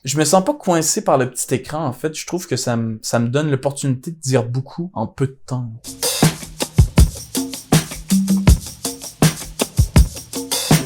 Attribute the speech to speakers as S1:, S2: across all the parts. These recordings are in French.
S1: Je me sens pas coincé par le petit écran, en fait. Je trouve que ça me donne l'opportunité de dire beaucoup en peu de temps.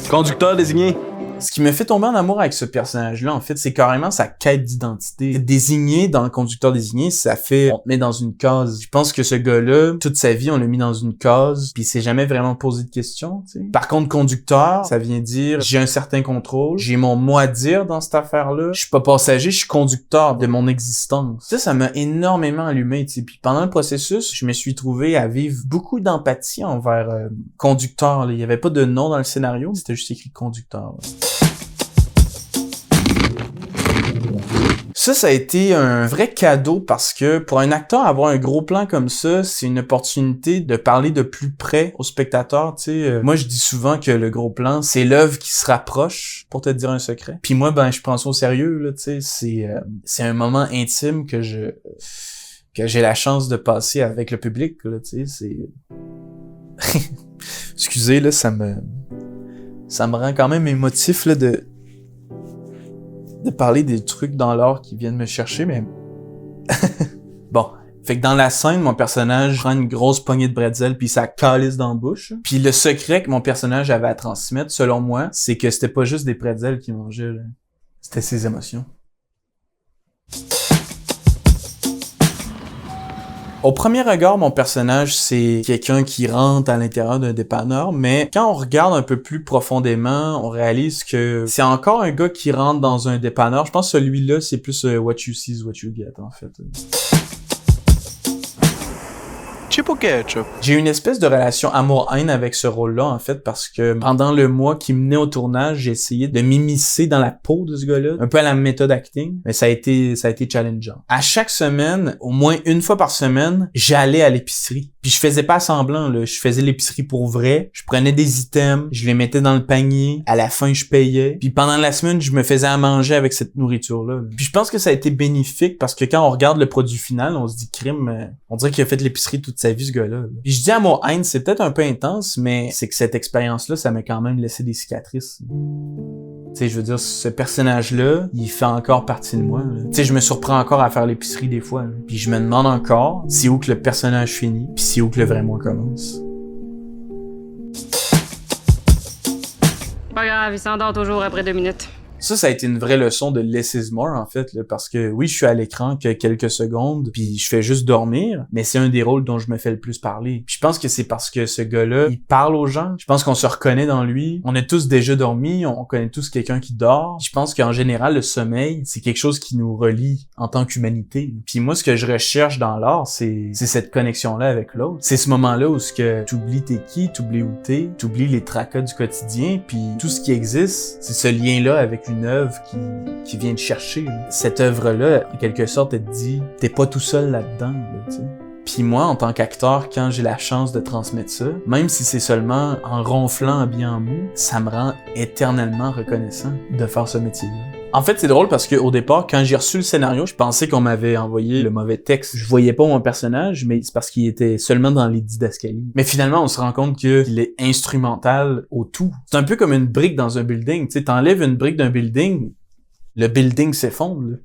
S2: Conducteur désigné.
S1: Ce qui me fait tomber en amour avec ce personnage-là, en fait, c'est carrément sa quête d'identité. Désigné dans le conducteur désigné, ça fait on te met dans une case. Je pense que ce gars-là, toute sa vie, on l'a mis dans une case, puis il s'est jamais vraiment posé de questions, tu sais. Par contre, conducteur, ça vient dire j'ai un certain contrôle, j'ai mon mot à dire dans cette affaire-là. Je suis pas passager, je suis conducteur de mon existence. Ça m'a énormément allumé, tu sais. Puis pendant le processus, je me suis trouvé à vivre beaucoup d'empathie envers conducteur. Là. Il y avait pas de nom dans le scénario, c'était juste écrit conducteur. Là. Ça a été un vrai cadeau parce que pour un acteur, avoir un gros plan comme ça, c'est une opportunité de parler de plus près aux spectateurs, tu sais. Moi, je dis souvent que le gros plan, c'est l'œuvre qui se rapproche, pour te dire un secret. Puis moi, je prends ça au sérieux, là, tu sais. C'est un moment intime que j'ai la chance de passer avec le public, là, tu sais. C'est... Excusez, là, ça me rend quand même émotif, là, de parler des trucs dans l'art qui viennent me chercher, mais... Bon. Fait que dans la scène, mon personnage prend une grosse poignée de bretzel puis ça calisse dans la bouche. Puis le secret que mon personnage avait à transmettre, selon moi, c'est que c'était pas juste des bretzels qu'il mangeait, là. C'était ses émotions. Au premier regard, mon personnage, c'est quelqu'un qui rentre à l'intérieur d'un dépanneur, mais quand on regarde un peu plus profondément, on réalise que c'est encore un gars qui rentre dans un dépanneur. Je pense que celui-là, c'est plus what you see is what you get, en fait.
S2: Chip ou ketchup?
S1: J'ai une espèce de relation amour-haine avec ce rôle-là, en fait, parce que pendant le mois qui menait au tournage, j'ai essayé de m'immiscer dans la peau de ce gars-là, un peu à la méthode acting, mais ça a été challengeant. À chaque semaine, au moins une fois par semaine, j'allais à l'épicerie. Puis je faisais pas semblant, là. Je faisais l'épicerie pour vrai. Je prenais des items, je les mettais dans le panier. À la fin, je payais. Puis pendant la semaine, je me faisais à manger avec cette nourriture-là. Puis je pense que ça a été bénéfique parce que quand on regarde le produit final, on se dit crime, on dirait qu'il a fait de l'épicerie toute sa vie, ce gars-là. Puis je dis à mon haine, c'est peut-être un peu intense, mais c'est que cette expérience-là, ça m'a quand même laissé des cicatrices. Tu sais, je veux dire, ce personnage-là, il fait encore partie de moi. Tu sais, je me surprends encore à faire l'épicerie des fois. Là. Puis je me demande encore, c'est où que le personnage finit, puis c'est où que le vrai moi commence.
S3: Pas grave, il s'endort toujours après 2 minutes.
S1: Ça a été une vraie leçon de less is more, en fait, là, parce que oui, je suis à l'écran que quelques secondes, puis je fais juste dormir, mais c'est un des rôles dont je me fais le plus parler. Puis je pense que c'est parce que ce gars-là, il parle aux gens. Je pense qu'on se reconnaît dans lui. On a tous déjà dormi, on connaît tous quelqu'un qui dort. Je pense qu'en général, le sommeil, c'est quelque chose qui nous relie en tant qu'humanité. Puis moi, ce que je recherche dans l'art, c'est cette connexion-là avec l'autre. C'est ce moment-là où t'oublies t'es qui, t'oublies où t'oublies les tracas du quotidien, puis tout ce qui existe, c'est ce lien-là avec une œuvre qui vient te chercher. Là. Cette œuvre-là, en quelque sorte, elle te dit « t'es pas tout seul là-dedans. » là, tu sais. Puis moi, en tant qu'acteur, quand j'ai la chance de transmettre ça, même si c'est seulement en ronflant à bien mou, ça me rend éternellement reconnaissant de faire ce métier-là. En fait, c'est drôle parce qu'au départ, quand j'ai reçu le scénario, je pensais qu'on m'avait envoyé le mauvais texte. Je voyais pas mon personnage, mais c'est parce qu'il était seulement dans les didascalies. Mais finalement, on se rend compte qu'il est instrumental au tout. C'est un peu comme une brique dans un building. Tu sais, t'enlèves une brique d'un building, le building s'effondre, là.